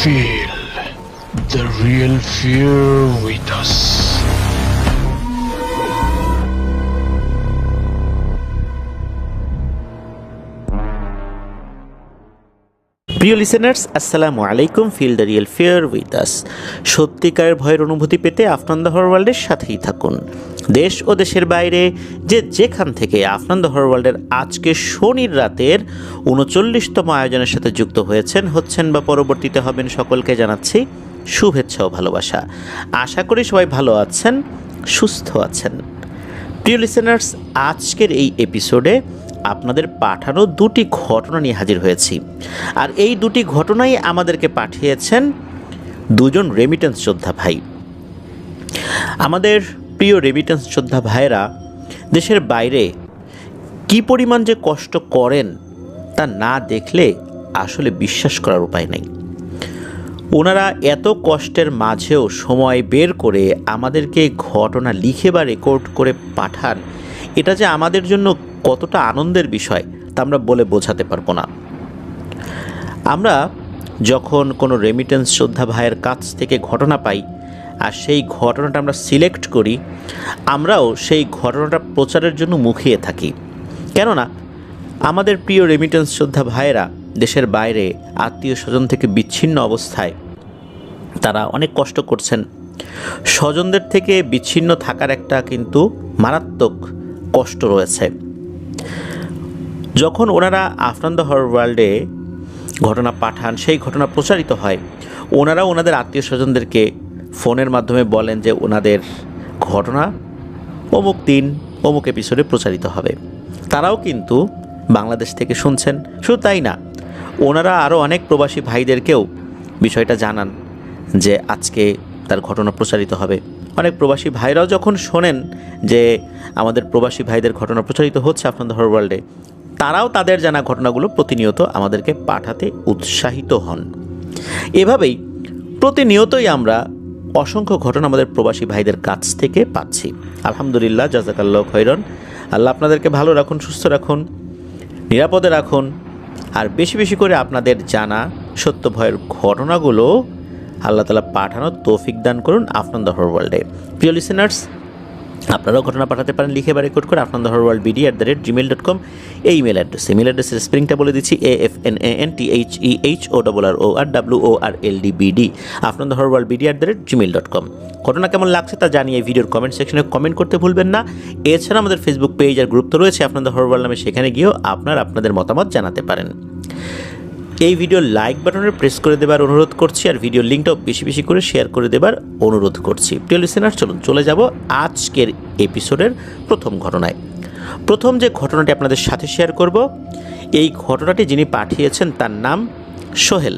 Feel the real fear with us. প্রিয় listeners, আসসালামু আলাইকুম। Feel the real fear with us. সত্যিকারের ভয়ের অনুভূতি পেতে আফনান দ্য হরর ওয়ার্ল্ডের সাথেই থাকুন। দেশ ও দেশের বাইরে যেখান থেকে আফনান দ্য হরর ওয়ার্ল্ডের আজকে শনির রাতের 39তম আয়োজনের সাথে যুক্ত হচ্ছেন বা পরবর্তীতে হবেন, সকলকে জানাচ্ছি শুভেচ্ছা ও ভালোবাসা। আশা করি সবাই ভালো আছেন, সুস্থ আছেন। প্রিয় লিসেনার্স, আজকের এই এপিসোডে আপনাদের পাঠানো দুটি ঘটনা নিয়ে হাজির হয়েছি। আর এই দুটি ঘটনাই আমাদেরকে পাঠিয়েছেন দুজন রেমিটেন্স যোদ্ধা ভাই। আমাদের প্রিয় রেমিটেন্স যোদ্ধা ভাইরা দেশের বাইরে কি পরিমাণ যে কষ্ট করেন তা না দেখলে আসলে বিশ্বাস করার উপায় নেই। ওনারা এত কষ্টের মাঝেও সময় বের করে আমাদেরকে ঘটনা লিখে বা রেকর্ড করে পাঠান, এটা যে আমাদের জন্য কতটা আনন্দের বিষয় তা আমরা বলে বোঝাতে পারবো না। আমরা যখন কোনো রেমিটেন্স যোদ্ধা ভাইয়ের কাছ থেকে ঘটনা পাই আর সেই ঘটনাটা আমরা সিলেক্ট করি, আমরাও সেই ঘটনাটা প্রচারের জন্য মুখিয়ে থাকি। কেননা আমাদের প্রিয় রেমিটেন্স যোদ্ধা ভাইয়েরা দেশের বাইরে আত্মীয় স্বজন থেকে বিচ্ছিন্ন অবস্থায় তারা অনেক কষ্ট করছেন। স্বজনদের থেকে বিচ্ছিন্ন থাকার একটা কিন্তু মারাত্মক কষ্ট রয়েছে। যখন ওনারা আফনান দ্য হরর ওয়ার্ল্ডে ঘটনা পাঠান, সেই ঘটনা প্রচারিত হয়, ওনারাও ওনাদের আত্মীয় স্বজনদেরকে ফোনের মাধ্যমে বলেন যে ওনাদের ঘটনা অমুক দিন অমুক এপিসোডে প্রচারিত হবে। তারাও কিন্তু বাংলাদেশ থেকে শুনছেন। শুধু তাই না, ওনারা আরও অনেক প্রবাসী ভাইদেরকেও বিষয়টা জানান যে আজকে তার ঘটনা প্রচারিত হবে। অনেক প্রবাসী ভাইরাও যখন শোনেন যে আমাদের প্রবাসী ভাইদের ঘটনা প্রচারিত হচ্ছে আফনান দ্য হরর ওয়ার্ল্ডে, তারাও তাদের জানা ঘটনাগুলো প্রতিনিয়ত আমাদেরকে পাঠাতে উৎসাহিত হন। এভাবেই প্রতিনিয়তই আমরা অসংখ্য ঘটনা আমাদের প্রবাসী ভাইদের কাছ থেকে পাচ্ছি। আলহামদুলিল্লাহ, জাযাকাল্লাহু খাইরান। আল্লাহ আপনাদেরকে ভালো রাখুন, সুস্থ রাখুন, নিরাপদে রাখুন। আর বেশি বেশি করে আপনাদের জানা সত্য ভয়ের ঘটনাগুলো আল্লাহ তাআলা পাঠানোর তৌফিক দান করুন আফনান দ্য হরর ওয়ার্ল্ডে। প্রিয় লিসেনার্স, আপনারাও ঘটনা পাঠাতে পারেন লিখে বা রেকর্ড করে Afnan the horror world BD@gmail.com এই ইমেল অ্যাড্রেসের স্পেলিংটা বলে দিচ্ছি, AFNANTHEHORRWORLDBD, Afnan the horror world BD@gmail.com। ঘটনা কেমন লাগছে তা জানিয়ে ভিডিওর কমেন্ট সেকশনে কমেন্ট করতে ভুলবেন না। এছাড়া আমাদের ফেসবুক পেজ আর গ্রুপ তো রয়েছে আফনান দ্য হরর ওয়ার্ল্ড নামে, সেখানে গিয়েও আপনাদের মতামত জানাতে পারেন। এই ভিডিওর লাইক বাটনে প্রেস করে দেবার অনুরোধ করছি, আর ভিডিওর লিঙ্কটাও বেশি বেশি করে শেয়ার করে দেবার অনুরোধ করছি। প্রিয় লিসেনার, চলে যাব আজকের এপিসোডের প্রথম ঘটনায়। প্রথম যে ঘটনাটি আপনাদের সাথে শেয়ার করব, এই ঘটনাটি যিনি পাঠিয়েছেন তার নাম সোহেল।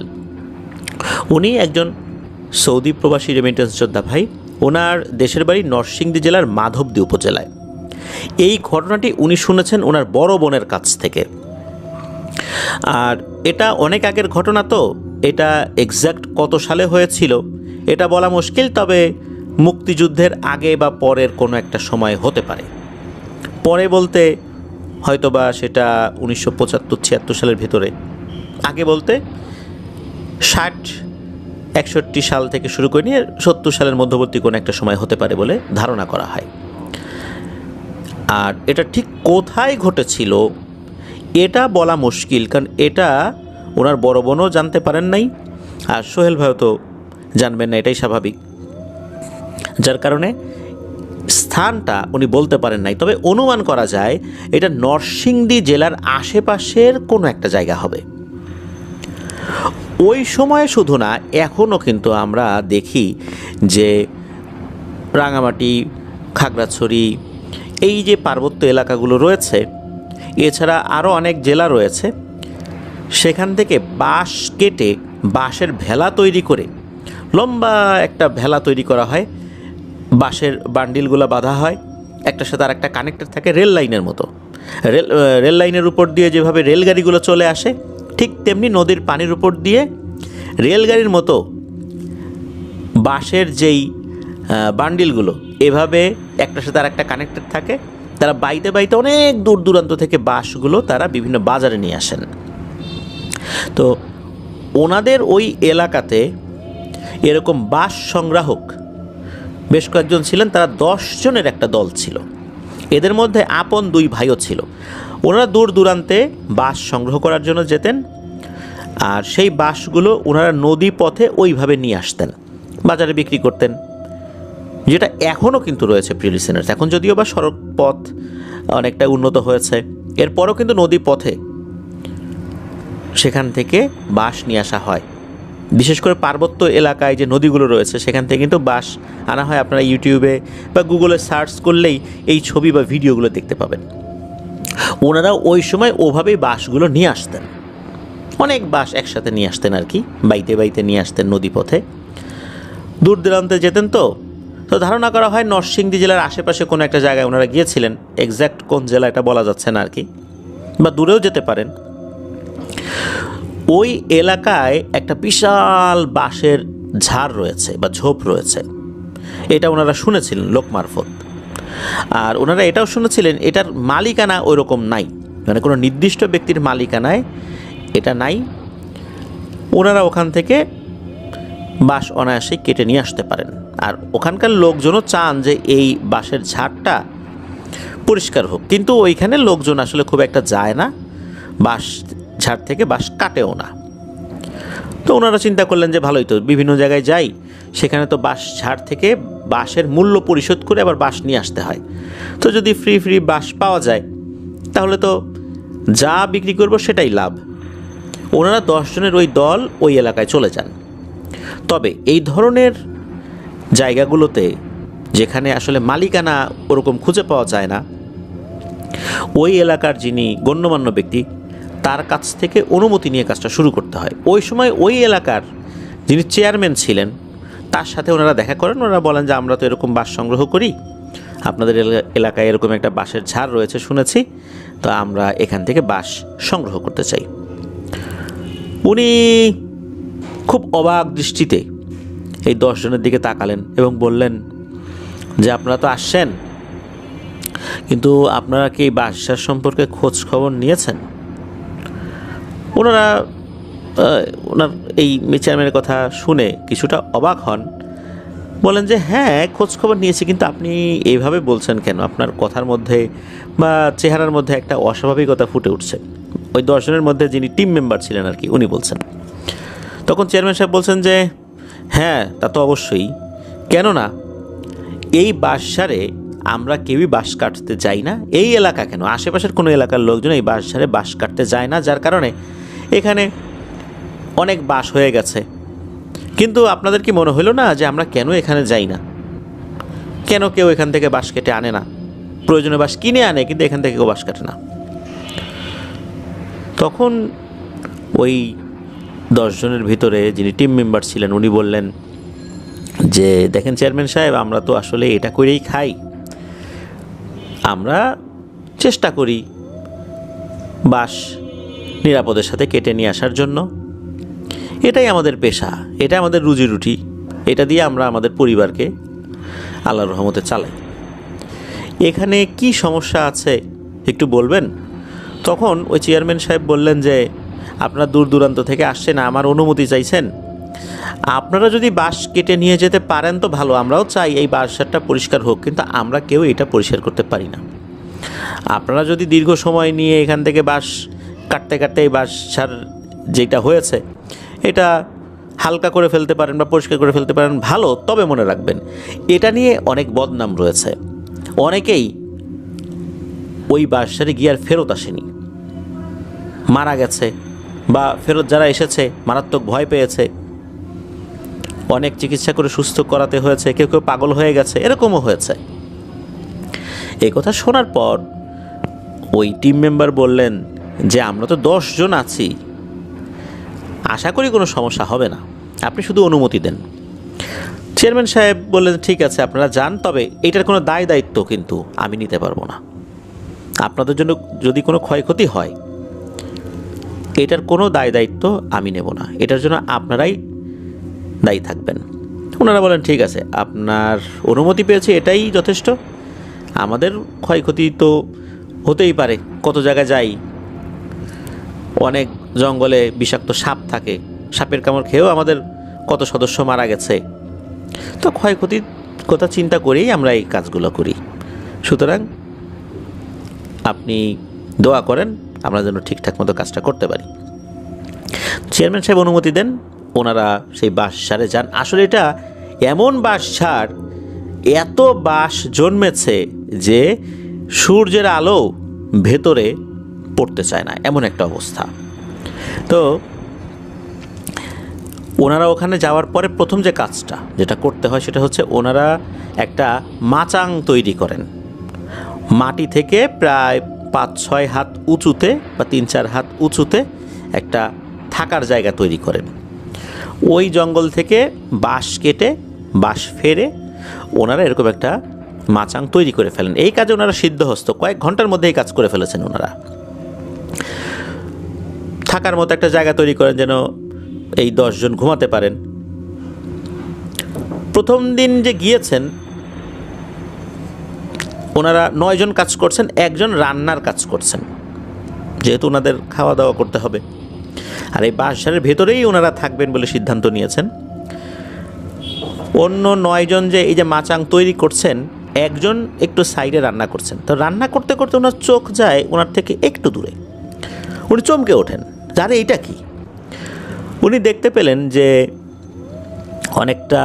উনি একজন সৌদি প্রবাসী রেমিটেন্স যোদ্ধা ভাই। ওনার দেশের বাড়ি নরসিংদী জেলার মাধবদী উপজেলায়। এই ঘটনাটি উনি শুনেছেন ওনার বড় বোনের কাছ থেকে। আর এটা অনেক আগের ঘটনা, তো এটা এক্স্যাক্ট কত সালে হয়েছিল এটা বলা মুশকিল, তবে মুক্তিযুদ্ধের আগে বা পরের কোনো একটা সময় হতে পারে। পরে বলতে হয়তোবা সেটা 1975-76 সালের ভেতরে, আগে বলতে 60-61 সাল থেকে শুরু করে নিয়ে 70 সালের মধ্যবর্তী কোনো একটা সময় হতে পারে বলে ধারণা করা হয়। আর এটা ঠিক কোথায় ঘটেছিল এটা বলা মুশকিল, কারণ এটা ওনার বড় বোনও জানতে পারেন নাই, আর সোহেল ভাইও তো জানবেন না, এটাই স্বাভাবিক। যার কারণে স্থানটা উনি বলতে পারেন নাই, তবে অনুমান করা যায় এটা নরসিংদী জেলার আশেপাশের কোনো একটা জায়গা হবে। ওই সময়ে শুধু না, এখনও কিন্তু আমরা দেখি যে রাঙামাটি, খাগড়াছড়ি, এই যে পার্বত্য এলাকাগুলো রয়েছে, এছাড়া আরও অনেক জেলা রয়েছে, সেখান থেকে বাঁশ কেটে বাঁশের ভেলা তৈরি করে, লম্বা একটা ভেলা তৈরি করা হয়, বাঁশের বান্ডিলগুলো বাঁধা হয়, একটার সাথে আর একটা কানেক্টেড থাকে রেল লাইনের মতো। রেল লাইনের উপর দিয়ে যেভাবে রেলগাড়িগুলো চলে আসে, ঠিক তেমনি নদীর পানির উপর দিয়ে রেলগাড়ির মতো বাঁশের যেই বান্ডিলগুলো এভাবে একটার সাথে আর একটা কানেক্টেড থাকে। তারা বাইতে অনেক দূর দূরান্ত থেকে বাঁশগুলো তারা বিভিন্ন বাজারে নিয়ে আসেন। তো ওনাদের ওই এলাকাতে এরকম বাঁশ সংগ্রাহক বেশ কয়েকজন ছিলেন, তারা 10 জনের একটা দল ছিল। এদের মধ্যে আপন 2 ভাইও ছিল। ওনারা দূর দূরান্তে বাঁশ সংগ্রহ করার জন্য যেতেন, আর সেই বাঁশগুলো ওনারা নদী পথে ওইভাবে নিয়ে আসতেন, বাজারে বিক্রি করতেন, যেটা এখনও কিন্তু রয়েছে প্রিয় লিসেনার্স। এখন যদিও বা সড়ক পথ অনেকটা উন্নত হয়েছে, এরপরও কিন্তু নদী পথে সেখান থেকে বাঁশ নিয়ে আসা হয়। বিশেষ করে পার্বত্য এলাকায় যে নদীগুলো রয়েছে সেখান থেকে কিন্তু বাঁশ আনা হয়। আপনারা ইউটিউবে বা গুগলে সার্চ করলেই এই ছবি বা ভিডিওগুলো দেখতে পাবেন। ওনারা ওই সময় ওভাবেই বাঁশগুলো নিয়ে আসতেন, অনেক বাঁশ একসাথে নিয়ে আসতেন আর কি, বাইতে বাইতে নিয়ে আসতেন নদী পথে। দূর দূরান্তে যেতেন তো ধারণা করা হয় নরসিংদী জেলার আশেপাশে কোনো একটা জায়গায় ওনারা গিয়েছিলেন। এক্স্যাক্ট কোন জেলা এটা বলা যাচ্ছে না আর কি, বা দূরেও যেতে পারেন। ওই এলাকায় একটা বিশাল বাঁশের ঝাড় রয়েছে বা ঝোপ রয়েছে, এটা ওনারা শুনেছিলেন লোক মারফত। আর ওনারা এটাও শুনেছিলেন এটার মালিকানা ওই রকম নাই, মানে কোনো নির্দিষ্ট ব্যক্তির মালিকানায় এটা নাই। ওনারা ওখান থেকে বাঁশ অনায়াসে কেটে নিয়ে আসতে পারেন। আর ওখানকার লোকজনও চান যে এই বাঁশের ঝাড়টা পরিষ্কার হোক, কিন্তু ওইখানে লোকজন আসলে খুব একটা যায় না, বাঁশ ঝাড় থেকে বাঁশ কাটেও না। তো ওনারা চিন্তা করলেন যে ভালোই তো, বিভিন্ন জায়গায় যাই, সেখানে তো বাঁশ ঝাড় থেকে বাঁশের মূল্য পরিশোধ করে আবার বাঁশ নিয়ে আসতে হয়। তো যদি ফ্রি বাঁশ পাওয়া যায় তাহলে তো যা বিক্রি করব সেটাই লাভ। ওনারা 10 জনের ওই দল ওই এলাকায় চলে যান। তবে এই ধরনের জায়গাগুলোতে যেখানে আসলে মালিকানা ওরকম খুঁজে পাওয়া যায় না, ওই এলাকার যিনি গণ্যমান্য ব্যক্তি তার কাছ থেকে অনুমতি নিয়ে কাজটা শুরু করতে হয়। ওই সময় ওই এলাকার যিনি চেয়ারম্যান ছিলেন তার সাথে ওনারা দেখা করেন। ওনারা বলেন যে আমরা তো এরকম বাঁশ সংগ্রহ করি, আপনাদের এলাকায় এরকম একটা বাঁশের ঝাড় রয়েছে শুনেছি, তো আমরা এখান থেকে বাঁশ সংগ্রহ করতে চাই। উনি খুব অবাক দৃষ্টিতে এই 10 জনের দিকে তাকালেন এবং বললেন যে আপনারা তো আসছেন, কিন্তু আপনারা কি এই বাঁশঝাড় সম্পর্কে খোঁজ খবর নিয়েছেন? ওনার এই চেয়ারম্যানের কথা শুনে কিছুটা অবাক হন, বলেন যে হ্যাঁ খোঁজ খবর নিয়েছি, কিন্তু আপনি এইভাবে বলছেন কেন? আপনার কথার মধ্যে বা চেহারার মধ্যে একটা অস্বাভাবিকতা ফুটে উঠছে। ওই 10 জনের মধ্যে যিনি টিম মেম্বার ছিলেন আর কি, উনি বলছেন। তখন চেয়ারম্যান সাহেব বলছেন যে হ্যাঁ তা তো অবশ্যই, কেননা এই বাঁশঝাড়ে আমরা কেউই বাঁশ কাটতে যাই না। এই এলাকা কেন, আশেপাশের কোনো এলাকার লোকজন এই বাঁশঝাড়ে বাঁশ কাটতে যায় না, যার কারণে এখানে অনেক বাঁশ হয়ে গেছে। কিন্তু আপনাদের কি মনে হলো না যে আমরা কেন এখানে যাই না? কেন কেউ এখান থেকে বাঁশ কেটে আনে না? প্রয়োজনে বাঁশ কিনে আনে, কিন্তু এখান থেকে কেউ বাঁশ কাটে না। তখন ওই 10 জনের ভিতরে যিনি টিম মেম্বার ছিলেন উনি বললেন যে দেখেন চেয়ারম্যান সাহেব, আমরা তো আসলে এটা করেই খাই, আমরা চেষ্টা করি বাঁশ নিরাপদের সাথে কেটে নিয়ে আসার জন্য। এটাই আমাদের পেশা, এটা আমাদের রুজি রুটি, এটা দিয়ে আমরা আমাদের পরিবারকে আল্লাহর রহমতে চালাই। এখানে কি সমস্যা আছে একটু বলবেন? তখন ওই চেয়ারম্যান সাহেব বললেন যে আপনারা দূর দূরান্ত থেকে আসছেন, আমার অনুমতি চাইছেন, আপনারা যদি বাঁশ কেটে নিয়ে যেতে পারেন তো ভালো, আমরাও চাই এই বাঁশঝাড়টা পরিষ্কার হোক, কিন্তু আমরা কেউ এটা পরিষ্কার করতে পারি না। আপনারা যদি দীর্ঘ সময় নিয়ে এখান থেকে বাঁশ কাটতে কাটতে এই বাঁশঝাড় যেটা হয়েছে এটা হালকা করে ফেলতে পারেন বা পরিষ্কার করে ফেলতে পারেন ভালো। তবে মনে রাখবেন এটা নিয়ে অনেক বদনাম রয়েছে, অনেকেই ওই বাঁশঝাড়ে গিয়ে আর ফেরত আসেনি, মারা গেছে, বা ফেরত যারা এসেছে মারাত্মক ভয় পেয়েছে, অনেক চিকিৎসা করে সুস্থ করাতে হয়েছে, কেউ কেউ পাগল হয়ে গেছে, এরকমও হয়েছে। এই কথা শোনার পর ওই টিম মেম্বার বললেন যে আমরা তো 10 জন আছি, আশা করি কোনো সমস্যা হবে না, আপনি শুধু অনুমতি দেন। চেয়ারম্যান সাহেব বললেন ঠিক আছে আপনারা যান, তবে এটার কোনো দায় দায়িত্ব কিন্তু আমি নিতে পারবো না। আপনাদের জন্য যদি কোনো ক্ষয়ক্ষতি হয় এটার কোনো দায় দায়িত্ব আমি নেব না, এটার জন্য আপনারাই দায়ী থাকবেন। ওনারা বলেন ঠিক আছে, আপনার অনুমতি পেয়েছে এটাই যথেষ্ট, আমাদের ক্ষয়ক্ষতি তো হতেই পারে, কত জায়গায় যাই, অনেক জঙ্গলে বিষাক্ত সাপ থাকে, সাপের কামড় খেয়েও আমাদের কত সদস্য মারা গেছে। তো ক্ষয়ক্ষতির কথা চিন্তা করেই আমরা এই কাজগুলো করি। সুতরাং আপনি দোয়া করেন আমরা যেন ঠিকঠাক মতো কাজটা করতে পারি। চেয়ারম্যান সাহেব অনুমতি দেন, ওনারা সেই বাঁশঝাড়ে যান। আসলে এটা এমন বাঁশঝাড়, এত বাঁশ জন্মেছে যে সূর্যের আলো ভেতরে পড়তে চায় না, এমন একটা অবস্থা। তো ওনারা ওখানে যাওয়ার পরে প্রথম যে কাজটা যেটা করতে হয় সেটা হচ্ছে ওনারা একটা মাচাং তৈরি করেন। মাটি থেকে প্রায় 5-6 হাত উঁচুতে বা 3-4 হাত উঁচুতে একটা থাকার জায়গা তৈরি করেন। ওই জঙ্গল থেকে বাঁশ কেটে বাঁশ ফেরে ওনারা এরকম একটা মাচাং তৈরি করে ফেলেন। এই কাজে ওনারা সিদ্ধহস্ত, কয়েক ঘন্টার মধ্যে এই কাজ করে ফেলেছেন ওনারা। থাকার মতো একটা জায়গা তৈরি করেন যেন এই 10 জন ঘুমাতে পারেন। প্রথম দিন যে গিয়েছেন ওনারা 9 জন কাজ করছেন, একজন রান্নার কাজ করছেন, যেহেতু ওনাদের খাওয়া দাওয়া করতে হবে। আর এই বাঁশঝাড়ের ভেতরেই ওনারা থাকবেন বলে সিদ্ধান্ত নিয়েছেন। অন্য 9 জন যে এই যে মাচাং তৈরি করছেন, একজন একটু সাইডে রান্না করছেন। তো রান্না করতে করতে ওনার চোখ যায় ওনার থেকে একটু দূরে। উনি চমকে ওঠেন, আরে এইটা কি? উনি দেখতে পেলেন যে অনেকটা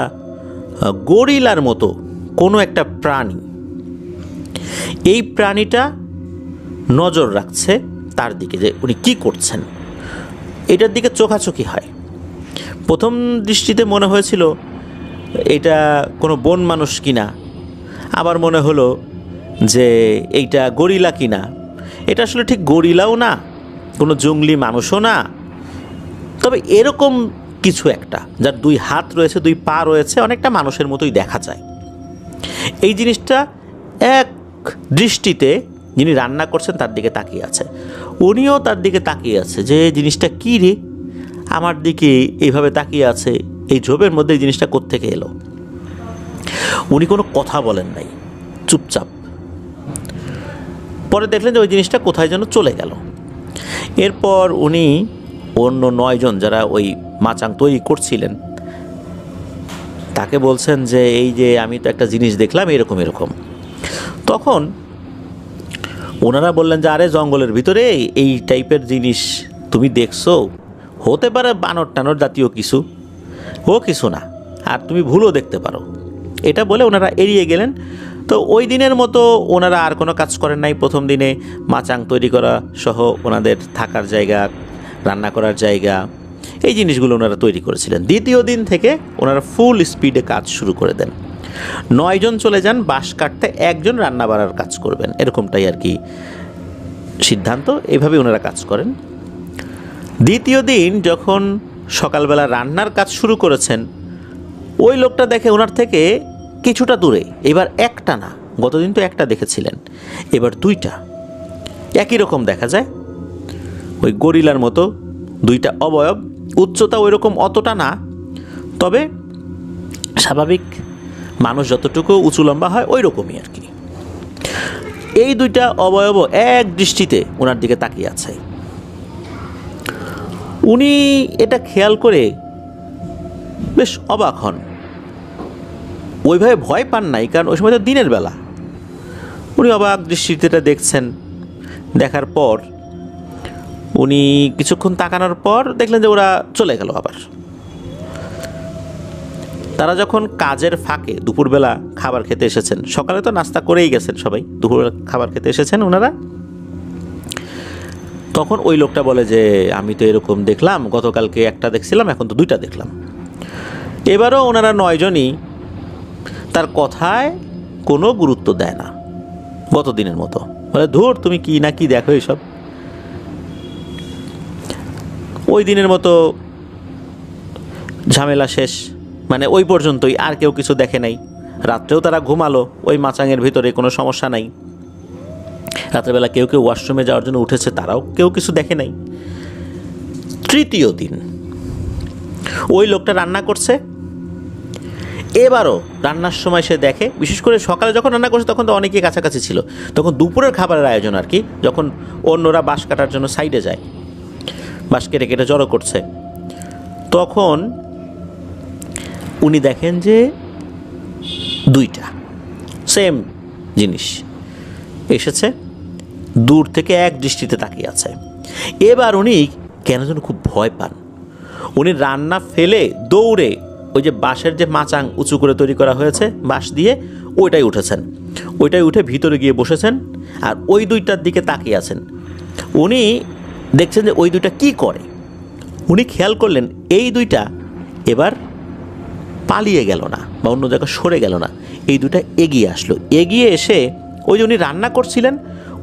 গরিলার মতো কোনো একটা প্রাণী, এই প্রাণীটা নজর রাখছে তার দিকে, যে উনি কি করছেন এটার দিকে চোখাচোখি হয়। প্রথম দৃষ্টিতে মনে হয়েছিল এটা কোনো বন মানুষ কিনা, আবার মনে হলো যে এইটা গরিলা কিনা। এটা আসলে ঠিক গরিলাও না, কোনো জঙ্গলি মানুষও না, তবে এরকম কিছু একটা যার 2 হাত রয়েছে, 2 পা রয়েছে, অনেকটা মানুষের মতোই দেখা যায়। এই জিনিসটা এক দৃষ্টিতে যিনি রান্না করছেন তার দিকে তাকিয়ে আছে, উনিও তার দিকে তাকিয়ে আছে যে জিনিসটা কী রে, আমার দিকে এইভাবে তাকিয়ে আছে, এই ঝোপের মধ্যে এই জিনিসটা কোত্থেকে এলো। উনি কোনো কথা বলেন নাই, চুপচাপ। পরে দেখলেন যে ওই জিনিসটা কোথায় যেন চলে গেল। এরপর উনি অন্য 9 জন যারা ওই মাচাং তৈরি করছিলেন তাকে বলছেন যে এই যে আমি তো একটা জিনিস দেখলাম এরকম এরকম। তখন ওনারা বললেন যে আরে জঙ্গলের ভিতরে এই টাইপের জিনিস তুমি দেখছো, হতে পারে বানর টানর জাতীয় কিছু, ও কিছু না, আর তুমি ভুলও দেখতে পারো। এটা বলে ওনারা এড়িয়ে গেলেন। তো ওই দিনের মতো ওনারা আর কোনো কাজ করেন নাই। প্রথম দিনে মাচাং তৈরি করা সহ ওনাদের থাকার জায়গা, রান্না করার জায়গা, এই জিনিসগুলো ওনারা তৈরি করেছিলেন। দ্বিতীয় দিন থেকে ওনারা ফুল স্পিডে কাজ শুরু করে দেন। 9 জন চলে যান বাঁশ কাটতে, একজন রান্না বাড়ার কাজ করবেন, এরকমটাই আর কি সিদ্ধান্ত। এইভাবে ওনারা কাজ করেন। দ্বিতীয় দিন যখন সকালবেলা রান্নার কাজ শুরু করেছেন, ওই লোকটা দেখে ওনার থেকে কিছুটা দূরে, এবার একটা না, গতদিন তো একটা দেখেছিলেন, এবার 2টা একই রকম দেখা যায়, ওই গরিলার মতো 2টা অবয়ব। উচ্চতা ওই রকম অতটা না, তবে স্বাভাবিক মানুষ যতটুকু উঁচু লম্বা হয় ওই রকমই আর কি। এই 2টা অবয়ব এক দৃষ্টিতে ওনার দিকে তাকিয়ে আছে। উনি এটা খেয়াল করে বেশ অবাক হন। ওইভাবে ভয় পান নাই, কারণ ওই সময় তো দিনের বেলা। উনি অবাক দৃষ্টিতে এটা দেখছেন। দেখার পর উনি কিছুক্ষণ তাকানোর পর দেখলেন যে ওরা চলে গেল আবার। তারা যখন কাজের ফাঁকে দুপুরবেলা খাবার খেতে এসেছেন, সকালে তো নাস্তা করেই গেছেন সবাই, দুপুরবেলা খাবার খেতে এসেছেন ওনারা, তখন ওই লোকটা বলে যে আমি তো এরকম দেখলাম, গতকালকে একটা দেখছিলাম, এখন তো 2টা দেখলাম। এবারও ওনারা 9 জনই তার কথায় কোনো গুরুত্ব দেয় না, গতদিনের মতো বলে ধুর তুমি কি না কি দেখো এইসব। ওই দিনের মতো ঝামেলা শেষ, মানে ওই পর্যন্তই, আর কেউ কিছু দেখে নাই। রাত্রেও তারা ঘুমালো ওই মাচাঙের ভিতরে, কোনো সমস্যা নাই। রাত্রেবেলা কেউ কেউ ওয়াশরুমে যাওয়ার জন্য উঠেছে, তারাও কেউ কিছু দেখে নাই। তৃতীয় দিন ওই লোকটা রান্না করছে। এবারও রান্নার সময় সে দেখে, বিশেষ করে সকালে যখন রান্না করছে তখন তো অনেকেই কাছাকাছি ছিল, তখন দুপুরের খাবারের আয়োজন আর কি, যখন অন্যরা বাঁশ কাটার জন্য সাইডে যায়, বাঁশ কেটে কেটে জড়ো করছে, তখন উনি দেখেন যে দুইটা সেম জিনিস এসেছে, দূর থেকে এক দৃষ্টিতে তাকিয়ে আছে। এবার উনি কেন যেন খুব ভয় পান। উনি রান্না ফেলে দৌড়ে ওই যে বাঁশের যে মাচাং উঁচু করে তৈরি করা হয়েছে বাঁশ দিয়ে, ওইটাই উঠেছেন। ওইটাই উঠে ভিতরে গিয়ে বসেছেন আর ওই দুইটার দিকে তাকিয়ে আছেন। উনি দেখছেন যে ওই দুইটা কি করে। উনি খেয়াল করলেন এই দুইটা এবার পালিয়ে গেল না বা অন্য জায়গায় সরে গেল না, এই দুইটা এগিয়ে আসলো। এগিয়ে এসে ওই যে উনি রান্না করছিলেন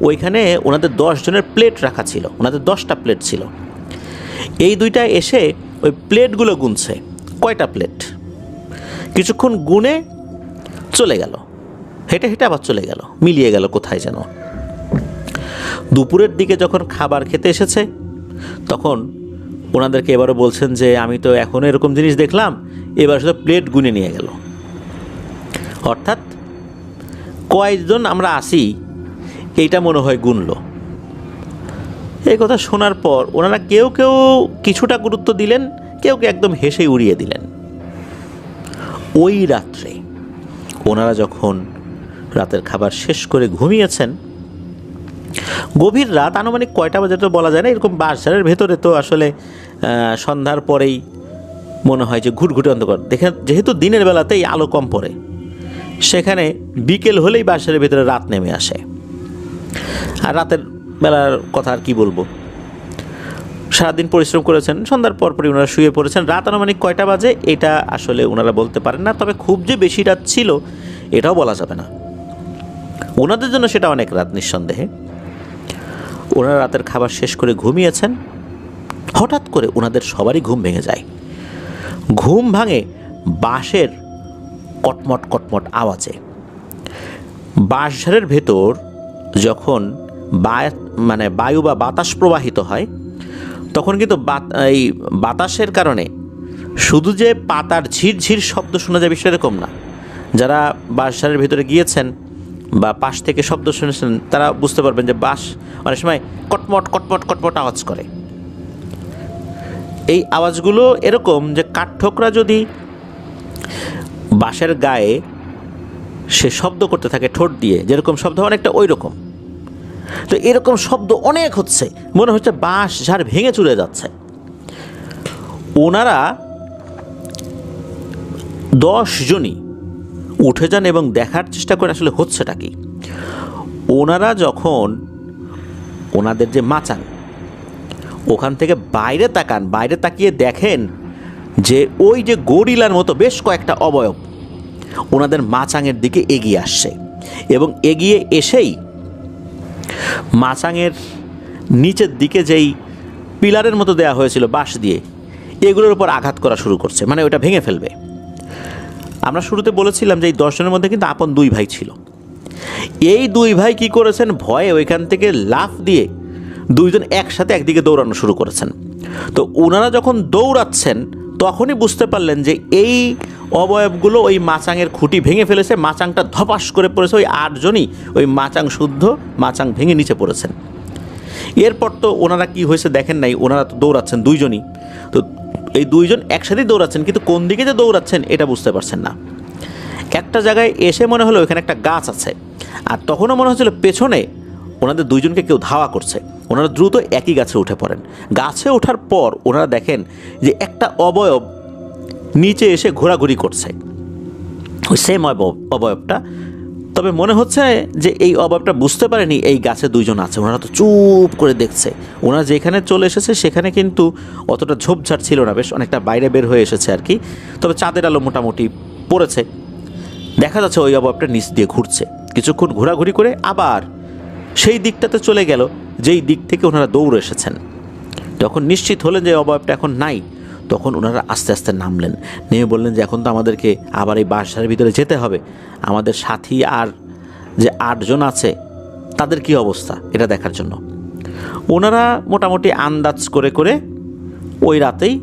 ওইখানে ওনাদের 10 জনের প্লেট রাখা ছিল, ওনাদের 10টা প্লেট ছিল। এই দুইটা এসে ওই প্লেটগুলো গুনছে, কয়টা প্লেট, কিছুক্ষণ গুনে চলে গেল, হেঁটে হেঁটে আবার চলে গেল, মিলিয়ে গেল কোথায় যেন। দুপুরের দিকে যখন খাবার খেতে এসেছে তখন ওনাদেরকে এবারও বলছেন যে আমি তো এখন এরকম জিনিস দেখলাম, এবার শুধু প্লেট গুনে নিয়ে গেল। অর্থাৎ কয়েকজন আমরা আসি এইটা মনে হয় গুনলো। এই কথা শোনার পর ওনারা কেউ কেউ কিছুটা গুরুত্ব দিলেন, কেউ কেউ একদম হেসে উড়িয়ে দিলেন। ওই রাত্রে ওনারা যখন রাতের খাবার শেষ করে ঘুমিয়েছেন, গভীর রাত, আনুমানিক কয়টা বাজে তো বলা যায় না, এরকম বাঁশঝাড়ের ভেতরে তো আসলে সন্ধ্যার পরেই মনে হয় যে ঘুটঘুটে অন্ধকার। দেখেন যেহেতু দিনের বেলাতেই আলো কম পড়ে, সেখানে বিকেল হলেই বাঁশঝাড়ের ভেতরে রাত নেমে আসে। আর রাতের বেলার কথা আর কি বলবো, সারাদিন পরিশ্রম করেছেন, সন্ধ্যার পরপরই ওনারা শুয়ে পড়েছেন। রাত আনুমানিক কয়টা বাজে এটা আসলে ওনারা বলতে পারেন না, তবে খুব যে বেশি রাত ছিল এটাও বলা যাবে না। ওনাদের জন্য সেটা অনেক রাত নিঃসন্দেহে। ওনারা রাতের খাবার শেষ করে ঘুমিয়েছেন, হঠাৎ করে ওনাদের সবারই ঘুম ভেঙে যায়। ঘুম ভাঙে বাঁশের কটমট কটমট আওয়াজে। বাঁশঝাড়ের ভেতর যখন বায়ু বা বাতাস প্রবাহিত হয় তখন কিন্তু এই বাতাসের কারণে শুধু যে পাতার ঝিরঝির শব্দ শোনা যায় বিষয় এরকম না। যারা বাঁশঝাড়ের ভেতরে গিয়েছেন বা পাশ থেকে শব্দ শুনেছেন তারা বুঝতে পারবেন যে বাঁশ অনেক সময় কটমট কটমট কটমট আওয়াজ করে। এই আওয়াজগুলো এরকম যে কাঠঠোকরা যদি বাঁশের গায়ে সে শব্দ করতে থাকে ঠোঁট দিয়ে, যেরকম শব্দ অনেকটা ওই রকম। তো এরকম শব্দ অনেক হচ্ছে, মনে হচ্ছে বাঁশ ঝাড় ভেঙে চলে যাচ্ছে। ওনারা 10 জনই উঠে যান এবং দেখার চেষ্টা করেন আসলে হচ্ছেটা কি। ওনারা যখন ওনাদের যে মাচাং ওখান থেকে বাইরে তাকান, বাইরে তাকিয়ে দেখেন যে ওই যে গরিলার মতো বেশ কয়েকটা অবয়ব ওনাদের মাচাঙের দিকে এগিয়ে আসছে এবং এগিয়ে এসেই মাচাঙের নিচের দিকে যেই পিলারের মতো দেয়া হয়েছিল বাঁশ দিয়ে, এগুলোর উপর আঘাত করা শুরু করছে, মানে ওটা ভেঙে ফেলবে। আমরা শুরুতে বলেছিলাম যে এই 10 জনের মধ্যে কিন্তু আপন 2 ভাই ছিল। এই 2 ভাই কি করেছেন, ভয়ে ওইখান থেকে লাফ দিয়ে 2 জন একসাথে একদিকে দৌড়ানো শুরু করেছেন। তো ওনারা যখন দৌড়াচ্ছেন তখনই বুঝতে পারলেন যে এই অবয়বগুলো ওই মাচাঙের খুঁটি ভেঙে ফেলেছে, মাচাংটা ধপাস করে পড়েছে। ওই 8 জনই ওই মাচাং শুদ্ধ মাচাং ভেঙে নিচে পড়েছেন। এরপর তো ওনারা কি হয়েছে দেখেন নাই, ওনারা তো দৌড়াচ্ছেন 2 জনই। তো এই 2 জন একসাথেই দৌড়াচ্ছেন, কিন্তু কোন দিকে যে দৌড়াচ্ছেন এটা বুঝতে পারছেন না। একটা জায়গায় এসে মনে হলো ওখানে একটা গাছ আছে, আর তখনও মনে হচ্ছিল পেছনে ওনাদের 2 জনকে কেউ ধাওয়া করছে। ওনারা দ্রুত একই গাছে উঠে পড়েন। গাছে ওঠার পর ওনারা দেখেন যে একটা অবয়ব নিচে এসে ঘোরাঘুরি করছে, ওই সেম অবয়বটা। তবে মনে হচ্ছে যে এই অবয়বটা বুঝতে পারেনি এই গাছে 2 জন আছে। ওনারা তো চুপ করে দেখছে। ওনারা যেখানে চলে এসেছে সেখানে কিন্তু অতটা ঝোপঝাড় ছিল না, বেশ অনেকটা বাইরে বের হয়ে এসেছে আর কি। তবে চাঁদের আলো মোটামুটি পড়েছে, দেখা যাচ্ছে ওই অবয়বটা নিচ দিয়ে ঘুরছে। কিছুক্ষণ ঘোরাঘুরি করে আবার সেই দিকটাতে চলে গেল যেই দিক থেকে ওনারা দৌড়ে এসেছেন। যখন নিশ্চিত হলেন যে অবয়বটা এখন নাই, তখন ওনারা আস্তে আস্তে নামলেন। নেমে বললেন যে এখন তো আমাদেরকে আবার এই বাঁশঝাড়ের ভিতরে যেতে হবে, আমাদের সাথী আর যে 8 জন আছে তাদের কি অবস্থা এটা দেখার জন্য। ওনারা মোটামুটি আন্দাজ করে করে ওই রাতেই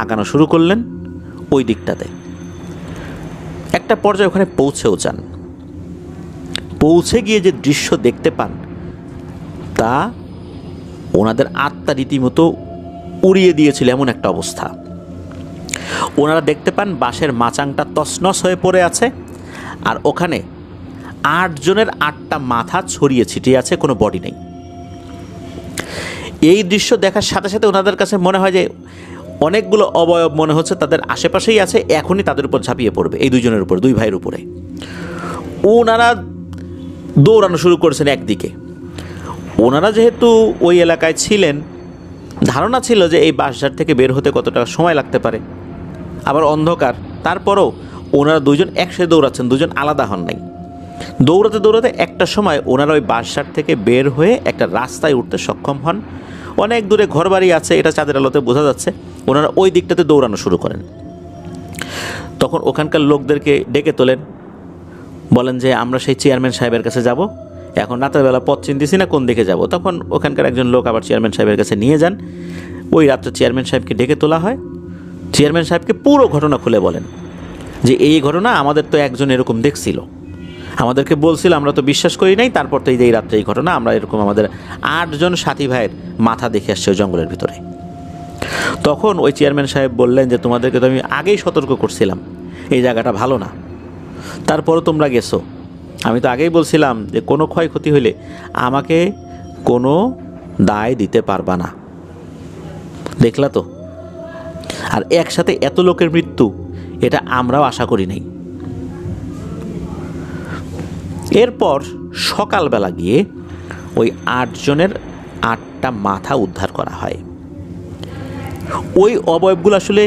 আগানো শুরু করলেন ওই দিকটাতে। একটা পর্যায়ে ওখানে পৌঁছেও যান। পৌঁছে গিয়ে যে দৃশ্য দেখতে পান তা ওনাদের আত্মা রীতিমতো উড়িয়ে দিয়েছিল, এমন একটা অবস্থা। ওনারা দেখতে পান বাঁশের মাচাংটা তছনছ হয়ে পড়ে আছে, আর ওখানে 8 জনের 8টা মাথা ছড়িয়ে ছিটিয়ে আছে, কোনো বডি নেই। এই দৃশ্য দেখার সাথে সাথে ওনাদের কাছে মনে হয় যে অনেকগুলো অবয়ব মনে হচ্ছে তাদের আশেপাশেই আছে, এখনই তাদের উপর ঝাঁপিয়ে পড়বে, এই 2 জনের উপর, 2 ভাইয়ের উপরে। ওনারা দৌড়ানো শুরু করেছেন একদিকে। ওনারা যেহেতু ওই এলাকায় ছিলেন, ধারণা ছিল যে এই বাঁশঝাড় থেকে বের হতে কতটা সময় লাগতে পারে, আবার অন্ধকার, তারপরও ওনারা 2 জন একসাথে দৌড়াচ্ছেন, 2 জন আলাদা হন নাই। দৌড়াতে দৌড়াতে একটা সময় ওনারা ওই বাঁশঝাড় থেকে বের হয়ে একটা রাস্তায় উঠতে সক্ষম হন। অনেক দূরে ঘরবাড়ি আছে, এটা চাঁদের আলোতে বোঝা যাচ্ছে। ওনারা ওই দিকটাতে দৌড়ানো শুরু করেন। তখন ওখানকার লোকদেরকে ডেকে তোলেন, বলেন যে আমরা সেই চেয়ারম্যান সাহেবের কাছে যাব, এখন রাতের বেলা পথ চিনতেছি না কোন দিকে যাব। তখন ওখানকার একজন লোক আবার চেয়ারম্যান সাহেবের কাছে নিয়ে যান। ওই রাত্রে চেয়ারম্যান সাহেবকে ডেকে তোলা হয়। চেয়ারম্যান সাহেবকে পুরো ঘটনা খুলে বলেন যে এই ঘটনা আমাদের তো একজন এরকম দেখছিল, আমাদেরকে বলছিল, আমরা তো বিশ্বাস করি নাই। তারপর তো এই রাত্রে এই ঘটনা, আমরা এরকম আমাদের 8 জন সাথী ভাইয়ের মাথা দেখে আসছে ওই জঙ্গলের ভিতরে। তখন ওই চেয়ারম্যান সাহেব বললেন যে তোমাদেরকে তো আমি আগেই সতর্ক করছিলাম, এই জায়গাটা ভালো না, তারপরও তোমরা গেছো। আমি তো আগেই বলছিলাম যে কোনো ক্ষয়ক্ষতি হইলে আমাকে কোনো দায় দিতে পারবা না, দেখলা তো। আর একসাথে এত লোকের মৃত্যু, এটা আমরাও আশা করি নাই। এরপর সকালবেলা গিয়ে ওই 8 জনের 8টা মাথা উদ্ধার করা হয়। ওই অবয়বগুলো আসলে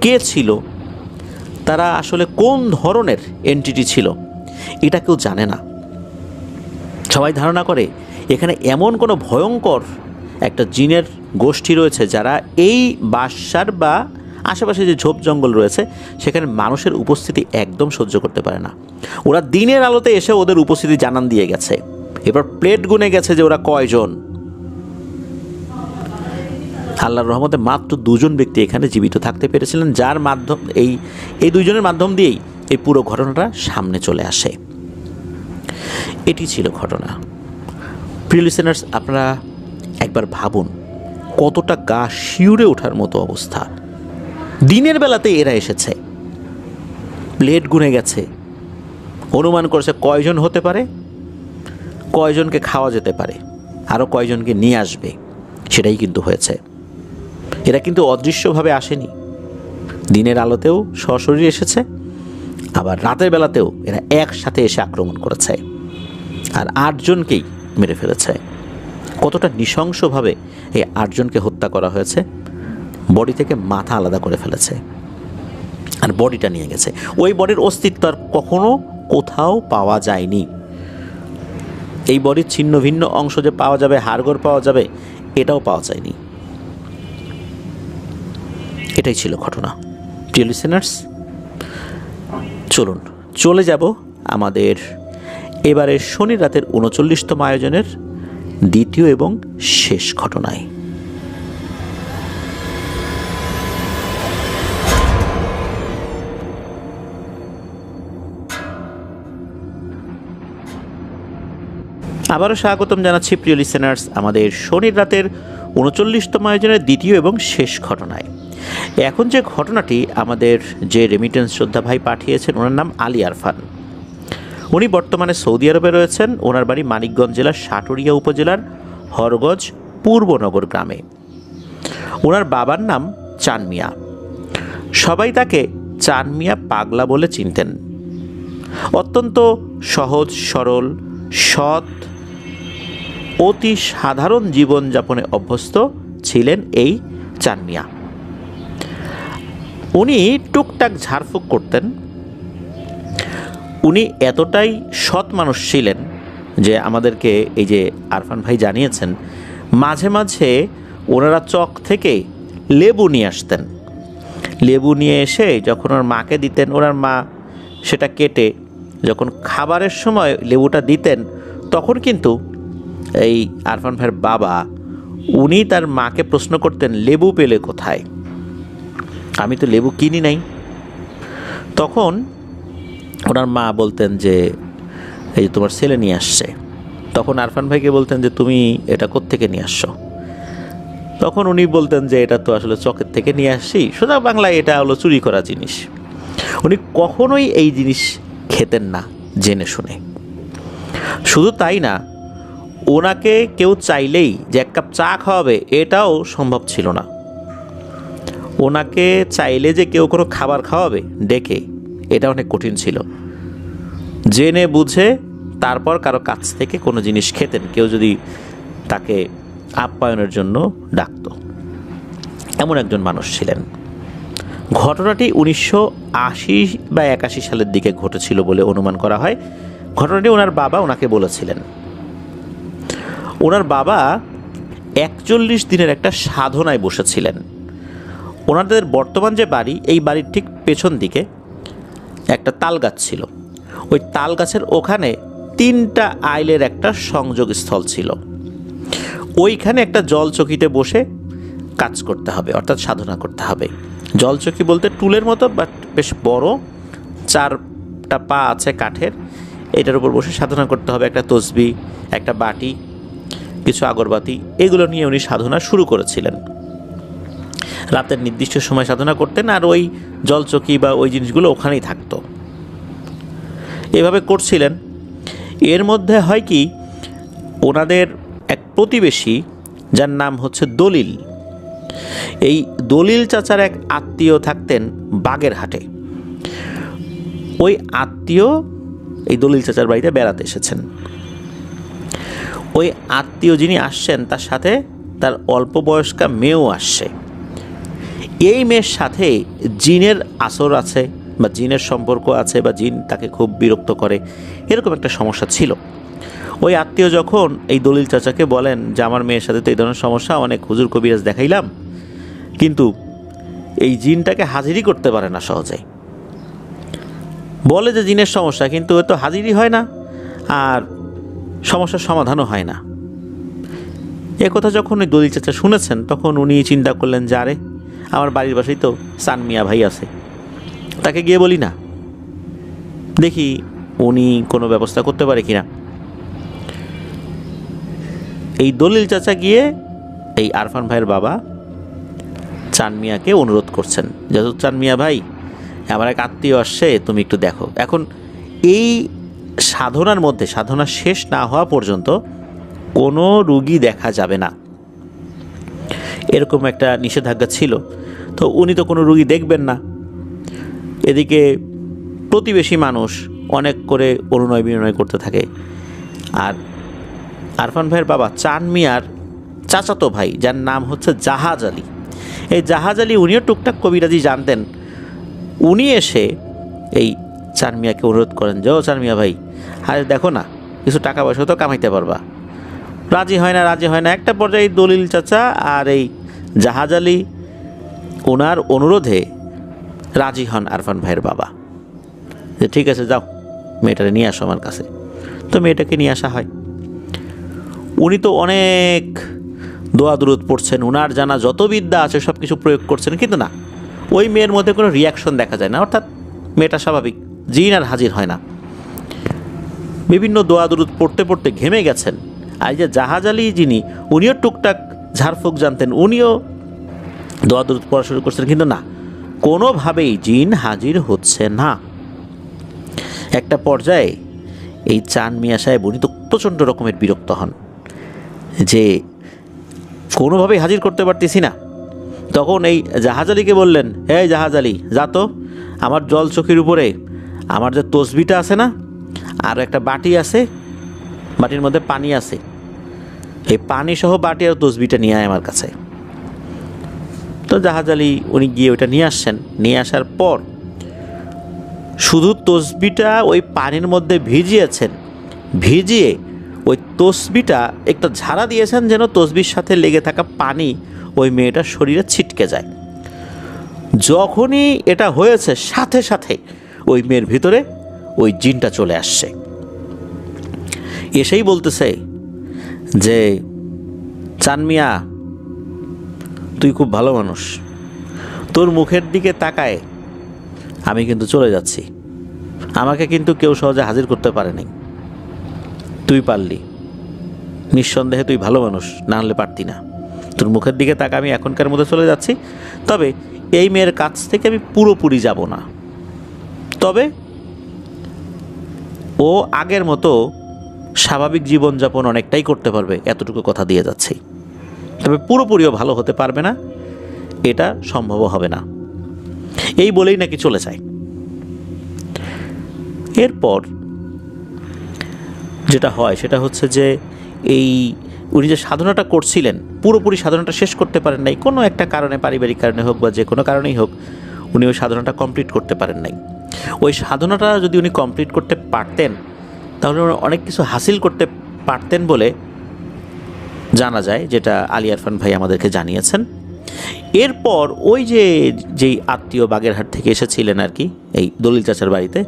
কে ছিল, তারা আসলে কোন ধরনের এন্টিটি ছিল, এটা কেউ জানে না। সবাই ধারণা করে এখানে এমন কোনো ভয়ঙ্কর একটা জিনের গোষ্ঠী রয়েছে যারা এই বাঁশঝাড় বা আশেপাশে যে ঝোপ জঙ্গল রয়েছে সেখানে মানুষের উপস্থিতি একদম সহ্য করতে পারে না। ওরা দিনের আলোতে এসে ওদের উপস্থিতি জানান দিয়ে গেছে। এবার প্লেট গুনে গেছে যে ওরা কয়জন। আল্লাহর রহমতে মাত্র 2 জন ব্যক্তি এখানে জীবিত থাকতে পেরেছিলেন, যার মাধ্যম এই 2 জনের মাধ্যম দিয়েই এই পুরো ঘটনাটা সামনে চলে আসে। এটি ছিল ঘটনা। প্রিয় লিসেনার্স, আপনারা একবার ভাবুন কতটা গা শিউরে ওঠার মতো অবস্থা। দিনের বেলাতে এরা এসেছে, প্লেট গুনে গেছে, অনুমান করছে কয়জন হতে পারে, কয়জনকে খাওয়া যেতে পারে, আরও কয়জনকে নিয়ে আসবে, সেটাই কিন্তু হয়েছে। এরা কিন্তু অদৃশ্যভাবে আসেনি, দিনের আলোতেও সশরীরে এসেছে, আবার রাতের বেলাতেও এরা একসাথে এসে আক্রমণ করেছে আর 8 জনকেই মেরে ফেলেছে। কতটা নৃশংসভাবে এই 8 জনকে হত্যা করা হয়েছে। বডি থেকে মাথা আলাদা করে ফেলেছে আর বডিটা নিয়ে গেছে। ওই বডির অস্তিত্ব আর কখনো কোথাও পাওয়া যায়নি। এই বডির ছিন্ন ভিন্ন অংশ যে পাওয়া যাবে, হাড়গোড় পাওয়া যাবে, এটাও পাওয়া যায়নি। এটাই ছিল ঘটনা। প্রিয় লিসেনার্স, চলুন চলে যাব আমাদের এবারের শনি রাতের 39তম আয়োজনের দ্বিতীয় এবং শেষ ঘটনায়। আবারও স্বাগতম জানাচ্ছি প্রিয় লিসেনার্স আমাদের শনির রাতের 39তম আয়োজনের দ্বিতীয় এবং শেষ ঘটনায়। এখন যে ঘটনাটি আমাদের যে রেমিটেন্স শ্রদ্ধা ভাই পাঠিয়েছেন, ওনার নাম আলী আরফান। উনি বর্তমানে সৌদি আরবে রয়েছেন। ওনার বাড়ি মানিকগঞ্জ জেলার সাটুরিয়া উপজেলার হরগজ পূর্বনগর গ্রামে। ওনার বাবার নাম চান মিয়া। সবাই তাকে চান মিয়া পাগলা বলে চিনতেন। অত্যন্ত সহজ সরল, সৎ, অতি সাধারণ জীবনযাপনে অভ্যস্ত ছিলেন এই চান মিয়া। উনি টুকটাক ঝাড়ফুঁক করতেন। উনি এতটাই সৎ মানুষ ছিলেন যে আমাদেরকে এই যে আরফান ভাই জানিয়েছেন, মাঝে মাঝে ওনারা চক থেকে লেবু নিয়ে আসতেন। লেবু নিয়ে এসে যখন ওর মাকে দিতেন, ওনার মা সেটা কেটে যখন খাবারের সময় লেবুটা দিতেন, তখন কিন্তু এই আরফান ভাইয়ের বাবা উনি তার মাকে প্রশ্ন করতেন, লেবু পেলে কোথায়? আমি তো লেবু কিনি নাই। তখন ওনার মা বলতেন যে এই যে তোমার ছেলে নিয়ে আসছে। তখন আরফান ভাইকে বলতেন যে তুমি এটা কোত্থেকে নিয়ে আসছো? তখন উনি বলতেন যে এটা তো আসলে চকের থেকে নিয়ে আসছি, সোজা বাংলায় এটা হলো চুরি করা জিনিস। উনি কখনোই এই জিনিস খেতেন না জেনে শুনে। শুধু তাই না, ওনাকে কেউ চাইলেই যে এক কাপ চা খাওয়াবে এটাও সম্ভব ছিল না। ওনাকে চাইলে যে কেউ কোনো খাবার খাওয়াবে ডেকে, এটা অনেক কঠিন ছিল। জেনে বুঝে তারপর কারো কাছ থেকে কোনো জিনিস খেতেন, কেউ যদি তাকে আপ্যায়নের জন্য ডাকত। এমন একজন মানুষ ছিলেন। ঘটনাটি 1980 বা 81 সালের দিকে ঘটেছিল বলে অনুমান করা হয়। ঘটনাটি ওনার বাবা ওনাকে বলেছিলেন। ওনার বাবা 41 দিনের একটা সাধনায় বসেছিলেন। ওনাদের বর্তমান যে বাড়ি, এই বাড়ির ঠিক পেছন দিকে একটা তাল গাছ ছিল। ওই তাল গাছের ওখানে 3টা আইলের একটা সংযোগ স্থল ছিল। ওইখানে একটা জলচকিতে বসে কাজ করতে হবে, অর্থাৎ সাধনা করতে হবে। জলচকি বলতে টুলের মতো, বাট বেশ বড়, 4টা পা আছে কাঠের। এটার উপর বসে সাধনা করতে হবে। একটা তসবি, একটা বাটি, কিছু আগরবাতি, এগুলো নিয়ে উনি সাধনা শুরু করেছিলেন। রাতের নির্দিষ্ট সময় সাধনা করতেন, আর ওই জলচকি বা ওই জিনিসগুলো ওখানেই থাকতো। এভাবে করছিলেন। এর মধ্যে হয় কি, ওনাদের এক প্রতিবেশী যার নাম হচ্ছে দলিল, এই দলিল চাচার এক আত্মীয় থাকতেন বাগেরহাটে। ওই আত্মীয় এই দলিল চাচার বাড়িতে বেড়াতে এসেছেন। ওই আত্মীয় যিনি আসছেন, তার সাথে তার অল্প বয়স্কা মেয়েও আসছে। এই মেয়ের সাথে জিনের আসর আছে বা জিনের সম্পর্ক আছে, বা জিন তাকে খুব বিরক্ত করে, এরকম একটা সমস্যা ছিল। ওই আত্মীয় যখন এই দলিল চাচাকে বলেন যে আমার মেয়ের সাথে তো এই ধরনের সমস্যা, অনেক হুজুর কবিরাজ দেখাইলাম, কিন্তু এই জিনটাকে হাজিরই করতে পারে না সহজে। বলে যে জিনের সমস্যা, কিন্তু এ তো হাজিরই হয় না, আর সমস্যার সমাধানও হয় না। এ কথা যখন ওই দলিল চাচা শুনেছেন, তখন উনি চিন্তা করলেন যে আরে, আমার বাড়ির পাশেই তো চান মিয়া ভাই আছে, তাকে গিয়ে বলি না, দেখি উনি কোনো ব্যবস্থা করতে পারে কিনা। এই দলিল চাচা গিয়ে এই আরফান ভাইয়ের বাবা চান মিয়াকে অনুরোধ করছেন যে চান মিয়া ভাই, আমার এক আত্মীয় আসছে, তুমি একটু দেখো। এখন এই সাধনার মধ্যে, সাধনা শেষ না হওয়া পর্যন্ত কোনো রুগী দেখা যাবে না, এরকম একটা নিষেধাজ্ঞা ছিল। তো উনি তো কোনো রুগী দেখবেন না। এদিকে প্রতিবেশী মানুষ অনেক করে অনুনয় বিনয় করতে থাকে। আর আরফান ভাইয়ের বাবা চান মিয়ার চাচাতো ভাই, যার নাম হচ্ছে জাহাজ আলী, এই জাহাজ আলী উনিও টুকটাক কবিরাজি জানতেন। উনি এসে এই চান মিয়াকে অনুরোধ করেন যে ও চান মিয়া ভাই, আরে দেখো না, কিছু টাকা পয়সা তো কামাইতে পারবা। রাজি হয় না। একটা পর্যায়ে দলিল চাচা আর এই জাহাজ আলী ওনার অনুরোধে রাজি হন আরফান ভাইয়ের বাবা, যে ঠিক আছে যাও, মেয়েটাকে নিয়ে আসো আমার কাছে। তো মেয়েটাকে নিয়ে আসা হয়। উনি তো অনেক দোয়া দুরুদ পড়ছেন, ওনার জানা যত বিদ্যা আছে সব কিছু প্রয়োগ করছেন, কিন্তু না, ওই মেয়ের মধ্যে কোনো রিয়াকশন দেখা যায় না, অর্থাৎ মেয়েটা স্বাভাবিক, জিন আর হাজির হয় না। বিভিন্ন দোয়া দুরুদ পড়তে পড়তে ঘেমে গেছেন। আর এই যে জাহাজ আলী যিনি, উনিও টুকটাক ঝাড়ফুঁক জানতেন, উনিও দোয়া দুরুদ পড়া শুরু করছেন, কিন্তু না, কোনোভাবেই জিন হাজির হচ্ছে না। একটা পর্যায়ে এই চান মিয়া সাহেব উনি তো প্রচণ্ড রকমের বিরক্ত হন যে কোনোভাবেই হাজির করতে পারতেছি না। তখন এই জাহাজ আলীকে বললেন, এই জাহাজ আলী, যা তো, আমার জল চোখের উপরে আমার যে তসবিটা আছে না, আর একটা বাটি আছে, বাটির মধ্যে পানি আছে, এই পানি সহ বাটি আর তসবিটা নিয়ে আয় আমার কাছে। তো জাহাজ আলী উনি গিয়ে ওইটা নিয়ে আসছেন। নিয়ে আসার পর শুধু তসবিটা ওই পানির মধ্যে ভিজিয়েছেন, ভিজিয়ে ওই তসবিটা একটা ঝাড়া দিয়েছেন যেন তসবির সাথে লেগে থাকা পানি ওই মেয়েটার শরীরে ছিটকে যায়। যখনই এটা হয়েছে, সাথে সাথে ওই মেয়ের ভিতরে ওই জিনটা চলে আসছে। এসেই বলতেছে যে চান মিয়া, তুই খুব ভালো মানুষ, তোর মুখের দিকে তাকায় আমি কিন্তু চলে যাচ্ছি, আমাকে কিন্তু কেউ সহজে হাজির করতে পারেনি, তুই পারলি, নিঃসন্দেহে তুই ভালো মানুষ, না হলে পারতি না। তোর মুখের দিকে তাকা, আমি এখনকার মধ্যে চলে যাচ্ছি, তবে এই মেয়ের কাছ থেকে আমি পুরোপুরি যাব না, তবে ও আগের মতো স্বাভাবিক জীবনযাপন অনেকটাই করতে পারবে, এতটুকু কথা দিয়ে যাচ্ছি। তবে পুরোপুরিও ভালো হতে পারবে না, এটা সম্ভব হবে না, এই বলেই নাকি চলে যায়। এরপর যেটা হয় সেটা হচ্ছে যে এই উনি যে সাধনাটা করছিলেন, পুরোপুরি সাধনাটা শেষ করতে পারেন নাই, কোনো একটা কারণে, পারিবারিক কারণে হোক বা যে কোনো কারণেই হোক, উনি ওই সাধনাটা কমপ্লিট করতে পারেন নাই। ওই সাধনাটা যদি উনি কমপ্লিট করতে পারতেন তাহলে অনেক কিছু হাসিল করতে পারতেন বলে জানা যায়, যেটা আলী আরফান ভাই আমাদেরকে জানিয়েছেন। এরপর ওই যেই আত্মীয় বাগেরহাট থেকে এসেছিলেন আর কি এই দলিল চাচার বাড়িতে,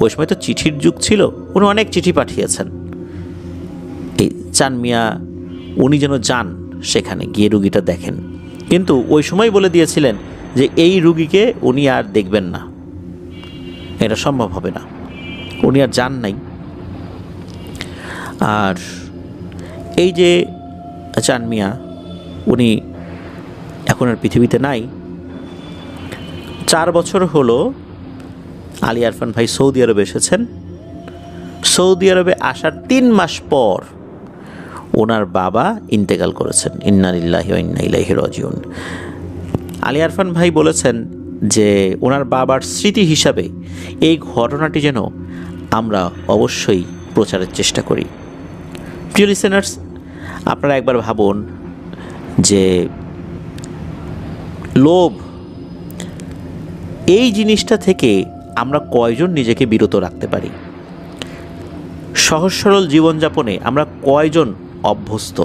ওই সময় তো চিঠির যুগ ছিল, উনি অনেক চিঠি পাঠিয়েছেন। এই চান মিয়া উনি যেন যান সেখানে গিয়ে রুগীটা দেখেন, কিন্তু ওই সময় বলে দিয়েছিলেন যে এই রুগীকে উনি আর দেখবেন না, এটা সম্ভব হবে না, উনি আর যান নাই। আর এই যে চান মিয়া, উনি এখন আর পৃথিবীতে নাই। 4 বছর হলো আলী আরফান ভাই সৌদি আরবে এসেছেন। সৌদি আরবে আসার 3 মাস পর ওনার বাবা ইন্তেকাল করেছেন। ইন্না লিল্লাহি ওয়া ইন্না ইলাইহি রাজিউন। আলী আরফান ভাই বলেছেন যে ওনার বাবার স্মৃতি হিসাবে এই ঘটনাটি যেন আমরা অবশ্যই প্রচারের চেষ্টা করি। প্রিয় লিসেনার্স, আপনারা একবার ভাবুন যে লোভ, এই জিনিসটা থেকে আমরা কয়জন নিজেকে বিরত রাখতে পারি? সহজ সরল জীবনযাপনে আমরা কয়জন অভ্যস্ত?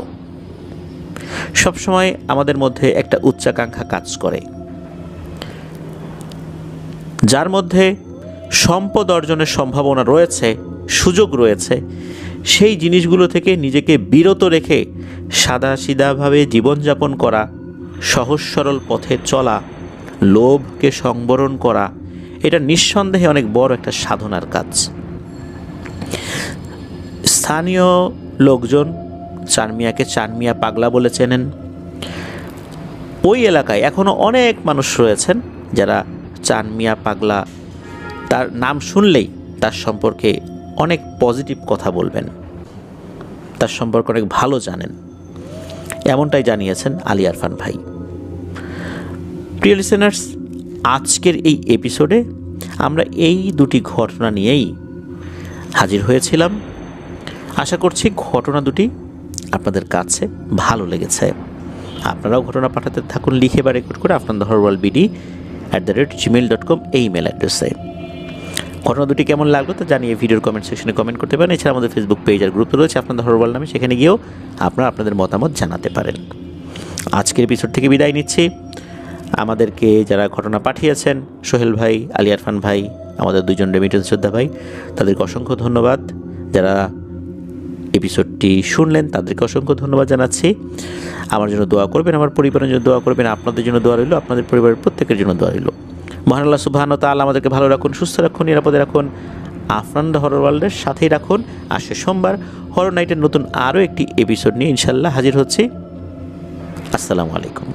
সবসময় আমাদের মধ্যে একটা উচ্চাকাঙ্ক্ষা কাজ করে, যার মধ্যে সম্পদ অর্জনের সম্ভাবনা রয়েছে, সুযোগ রয়েছে, সেই জিনিসগুলো থেকে নিজেকে বিরত রেখে সাদাসিধাভাবে জীবনযাপন করা, সহজ সরল পথে চলা, লোভকে সংবরণ করা, এটা নিঃসন্দেহে অনেক বড় একটা সাধনার কাজ। স্থানীয় লোকজন চান মিয়াকে চান মিয়া পাগলা বলে চেনেন। ওই এলাকায় এখনও অনেক মানুষ রয়েছেন যারা চান মিয়া পাগলা, তার নাম শুনলেই তার সম্পর্কে অনেক পজিটিভ কথা বলবেন, তার সম্পর্কে অনেক ভালো জানেন, এমনটাই জানিয়েছেন আলী আরফান ভাই। প্রিয় লিসেনার্স, আজকের এই এপিসোডে আমরা এই দুটি ঘটনা নিয়েই হাজির হয়েছিলাম। আশা করছি ঘটনা দুটি আপনাদের কাছে ভালো লেগেছে। আপনারাও ঘটনা পাঠাতে থাকুন, লিখে বা রেকর্ড করে afnandaharwalbd@gmail.com এই ইমেল অ্যাড্রেসে। ঘটনা দুটি কেমন লাগলো তা জানিয়ে ভিডিওর কমেন্ট সেকশনে কমেন্ট করতে পারেন। এছাড়া আমাদের ফেসবুক পেজ আর গ্রুপ রয়েছে আপনার হরওয়াল নামে, সেখানে গিয়েও আপনারা আপনাদের মতামত জানাতে পারেন। আজকের এপিসোড থেকে বিদায় নিচ্ছি। আমাদেরকে যারা ঘটনা পাঠিয়েছেন, সোহেল ভাই, আলী আরফান ভাই, আমাদের দুইজন রেমিটেন্স যোদ্ধা ভাই, তাদেরকে অসংখ্য ধন্যবাদ। যারা এপিসোডটি শুনলেন তাদেরকে অসংখ্য ধন্যবাদ জানাচ্ছি। আমার জন্য দোয়া করবেন, আমার পরিবারের জন্য দোয়া করবেন, আপনাদের জন্য দোয়া রইল, আপনাদের পরিবারের প্রত্যেকের জন্য দোয়া রইল। মহান আল্লাহ সুবহানাহু ওয়া তাআলা আমাদেরকে ভালো রাখুন, সুস্থ রাখুন, নিরাপদে রাখুন, আফনান দ্য হরর ওয়ার্ল্ডের সাথেই রাখুন। আসছে সোমবার হরর নাইটের নতুন আরও একটি এপিসোড নিয়ে ইনশাল্লাহ হাজির হচ্ছি। আসসালামু আলাইকুম।